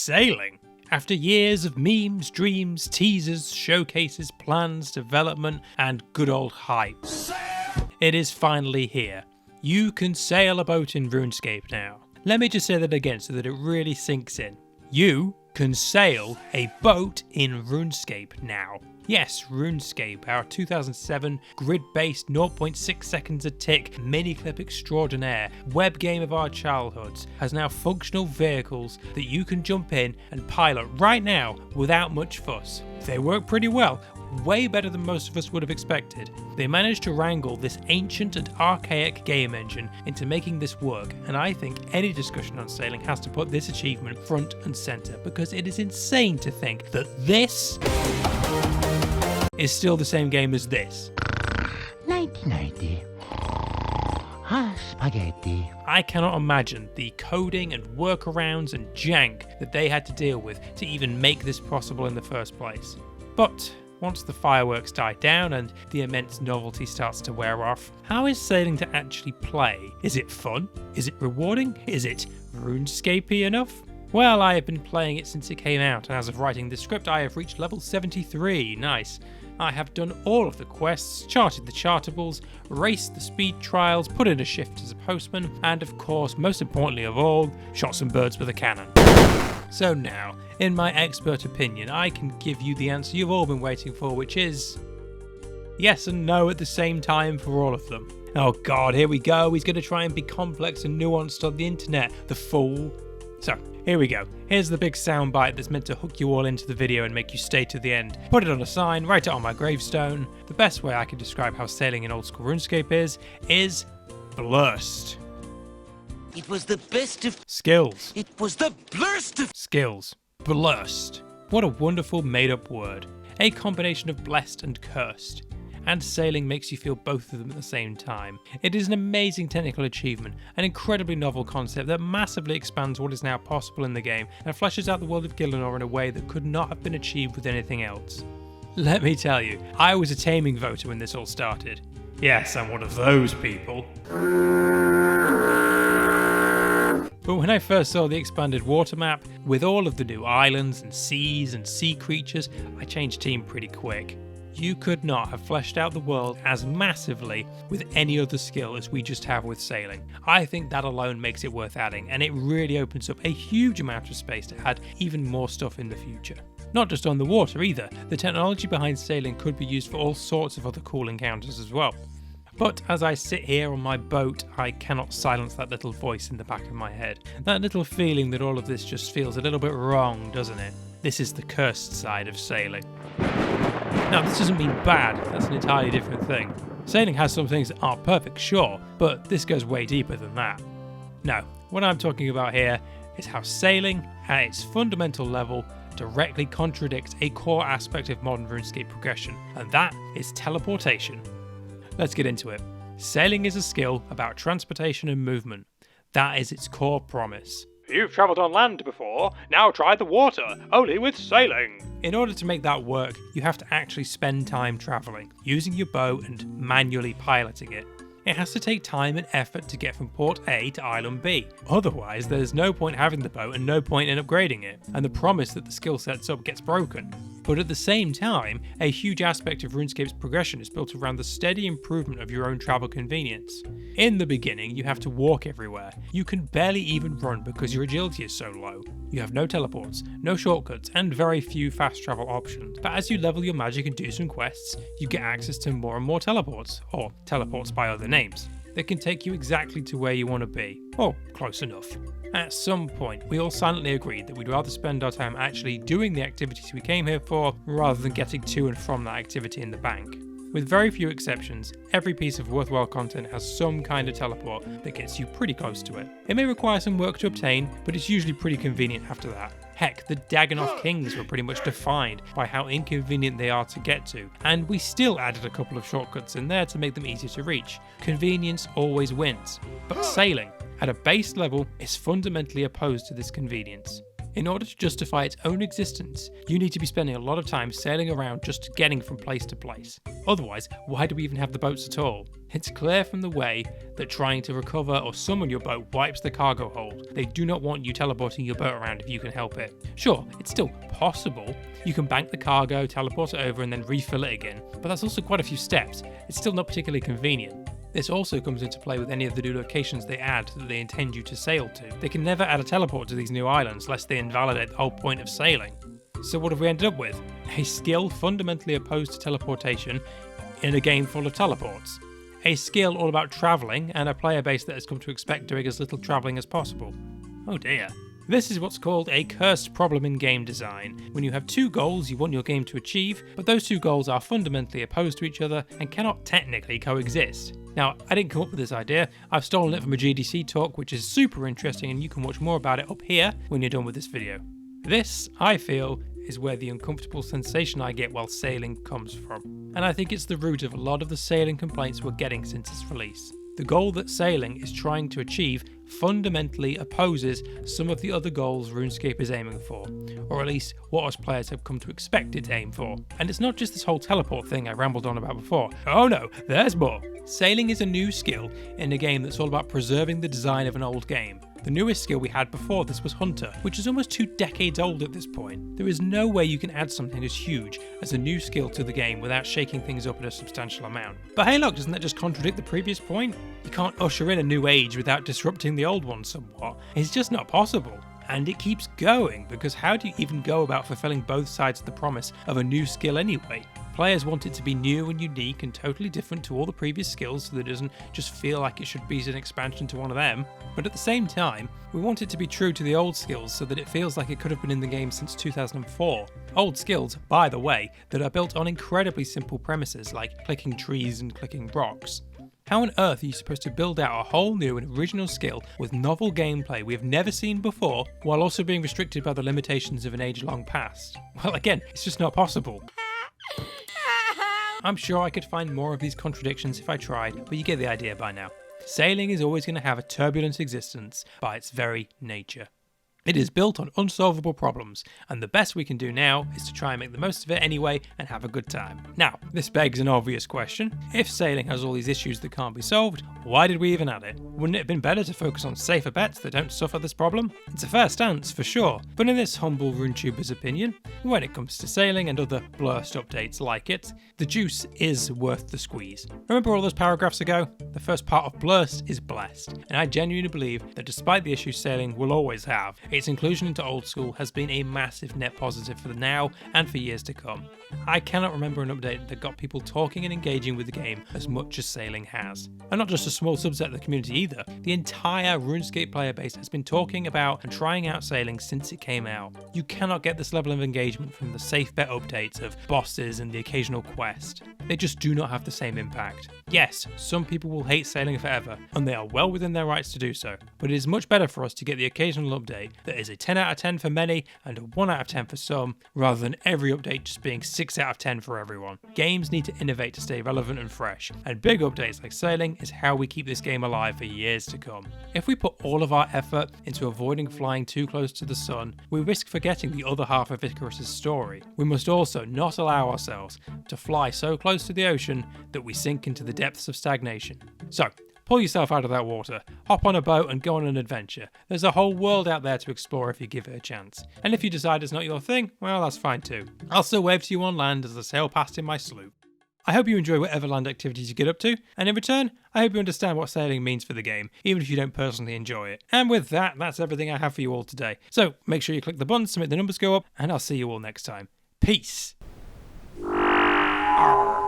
Sailing. After years of memes, dreams, teasers, showcases, plans, development, and good old hype, it is finally here. You can sail a boat in RuneScape now. Let me just say that again so that it really sinks in. You can sail a boat in RuneScape now. Yes, RuneScape, our 2007 grid-based 0.6 seconds a tick mini-clip extraordinaire, web game of our childhoods, has now functional vehicles that you can jump in and pilot right now without much fuss. They work pretty well, way better than most of us would have expected. They managed to wrangle this ancient and archaic game engine into making this work, and I think any discussion on sailing has to put this achievement front and centre, because it is insane to think that this is still the same game as this. 1990. Spaghetti. I cannot imagine the coding and workarounds and jank that they had to deal with to even make this possible in the first place. But once the fireworks die down and the immense novelty starts to wear off, how is sailing to actually play? Is it fun? Is it rewarding? Is it RuneScapey enough? Well, I have been playing it since it came out, and as of writing this script I have reached level 73, nice. I have done all of the quests, charted the chartables, raced the speed trials, put in a shift as a postman, and of course, most importantly of all, shot some birds with a cannon. So now, in my expert opinion, I can give you the answer you've all been waiting for, which is yes and no at the same time for all of them. Oh god, here we go, he's going to try and be complex and nuanced on the internet, the fool. So, here we go. Here's the big soundbite that's meant to hook you all into the video and make you stay to the end. Put it on a sign, write it on my gravestone. The best way I can describe how sailing in old school RuneScape is blurse. It was the best of Skills. It was the blurst of Skills. Blurst. What a wonderful made-up word. A combination of blessed and cursed. And sailing makes you feel both of them at the same time. It is an amazing technical achievement, an incredibly novel concept that massively expands what is now possible in the game and fleshes out the world of Gielinor in a way that could not have been achieved with anything else. Let me tell you, I was a taming voter when this all started. Yes, I'm one of those people. But when I first saw the expanded water map, with all of the new islands and seas and sea creatures, I changed team pretty quick. You could not have fleshed out the world as massively with any other skill as we just have with sailing. I think that alone makes it worth adding, and it really opens up a huge amount of space to add even more stuff in the future. Not just on the water either, the technology behind sailing could be used for all sorts of other cool encounters as well. But as I sit here on my boat, I cannot silence that little voice in the back of my head. That little feeling that all of this just feels a little bit wrong, doesn't it? This is the cursed side of sailing. Now, this doesn't mean bad, that's an entirely different thing. Sailing has some things that aren't perfect, sure, but this goes way deeper than that. No, what I'm talking about here is how sailing, at its fundamental level, directly contradicts a core aspect of modern RuneScape progression, and that is teleportation. Let's get into it. Sailing is a skill about transportation and movement. That is its core promise. You've travelled on land before, now try the water, only with sailing. In order to make that work, you have to actually spend time travelling, using your boat and manually piloting it. It has to take time and effort to get from port A to island B. Otherwise, there's no point having the boat and no point in upgrading it, and the promise that the skill sets up gets broken. But at the same time, a huge aspect of RuneScape's progression is built around the steady improvement of your own travel convenience. In the beginning, you have to walk everywhere. You can barely even run because your agility is so low. You have no teleports, no shortcuts, and very few fast travel options. But as you level your magic and do some quests, you get access to more and more teleports, or teleports by other names, that can take you exactly to where you want to be, or close enough. At some point, we all silently agreed that we'd rather spend our time actually doing the activities we came here for, rather than getting to and from that activity in the bank. With very few exceptions, every piece of worthwhile content has some kind of teleport that gets you pretty close to it. It may require some work to obtain, but it's usually pretty convenient after that. Heck, the Dagannoth Kings were pretty much defined by how inconvenient they are to get to, and we still added a couple of shortcuts in there to make them easier to reach. Convenience always wins, but sailing, at a base level, is fundamentally opposed to this convenience. In order to justify its own existence, you need to be spending a lot of time sailing around just getting from place to place. Otherwise, why do we even have the boats at all? It's clear from the way that trying to recover or summon your boat wipes the cargo hold. They do not want you teleporting your boat around if you can help it. Sure, it's still possible. You can bank the cargo, teleport it over and then refill it again, but that's also quite a few steps. It's still not particularly convenient. This also comes into play with any of the new locations they add that they intend you to sail to. They can never add a teleport to these new islands lest they invalidate the whole point of sailing. So what have we ended up with? A skill fundamentally opposed to teleportation in a game full of teleports. A skill all about travelling and a player base that has come to expect doing as little travelling as possible. Oh dear. This is what's called a cursed problem in game design, when you have two goals you want your game to achieve, but those two goals are fundamentally opposed to each other and cannot technically coexist. Now, I didn't come up with this idea, I've stolen it from a GDC talk which is super interesting and you can watch more about it up here when you're done with this video. This, I feel, is where the uncomfortable sensation I get while sailing comes from, and I think it's the root of a lot of the sailing complaints we're getting since its release. The goal that sailing is trying to achieve fundamentally opposes some of the other goals RuneScape is aiming for, or at least what us players have come to expect it to aim for. And it's not just this whole teleport thing I rambled on about before. Oh no, there's more! Sailing is a new skill in a game that's all about preserving the design of an old game. The newest skill we had before this was Hunter, which is almost 2 decades old at this point. There is no way you can add something as huge as a new skill to the game without shaking things up in a substantial amount. But hey look, doesn't that just contradict the previous point? You can't usher in a new age without disrupting the old one somewhat. It's just not possible. And it keeps going, because how do you even go about fulfilling both sides of the promise of a new skill anyway? Players want it to be new and unique and totally different to all the previous skills so that it doesn't just feel like it should be an expansion to one of them. But at the same time, we want it to be true to the old skills so that it feels like it could have been in the game since 2004. Old skills, by the way, that are built on incredibly simple premises like clicking trees and clicking rocks. How on earth are you supposed to build out a whole new and original skill with novel gameplay we have never seen before while also being restricted by the limitations of an age-long past? Well, again, it's just not possible. I'm sure I could find more of these contradictions if I tried, but you get the idea by now. Sailing is always going to have a turbulent existence by its very nature. It is built on unsolvable problems, and the best we can do now is to try and make the most of it anyway and have a good time. Now, this begs an obvious question. If sailing has all these issues that can't be solved, why did we even add it? Wouldn't it have been better to focus on safer bets that don't suffer this problem? It's a fair stance, for sure, but in this humble RuneTuber's opinion, when it comes to sailing and other blurst updates like it, the juice is worth the squeeze. Remember all those paragraphs ago? The first part of blurst is blessed, and I genuinely believe that despite the issues sailing will always have, its inclusion into old school has been a massive net positive for the now and for years to come. I cannot remember an update that got people talking and engaging with the game as much as sailing has. And not just a small subset of the community either, the entire RuneScape player base has been talking about and trying out sailing since it came out. You cannot get this level of engagement from the safe bet updates of bosses and the occasional quest. They just do not have the same impact. Yes, some people will hate sailing forever, and they are well within their rights to do so, but it is much better for us to get the occasional update that is a 10 out of 10 for many and a 1 out of 10 for some, rather than every update just being 6 out of 10 for everyone. Games need to innovate to stay relevant and fresh, and big updates like sailing is how we keep this game alive for years to come. If we put all of our effort into avoiding flying too close to the sun, we risk forgetting the other half of Icarus's story. We must also not allow ourselves to fly so close to the ocean that we sink into the depths of stagnation. So, pull yourself out of that water, hop on a boat and go on an adventure. There's a whole world out there to explore if you give it a chance. And if you decide it's not your thing, well, that's fine too. I'll still wave to you on land as I sail past in my sloop. I hope you enjoy whatever land activities you get up to, and in return, I hope you understand what sailing means for the game, even if you don't personally enjoy it. And with that, that's everything I have for you all today. So, make sure you click the buttons to make the numbers go up, and I'll see you all next time. Peace! Arr.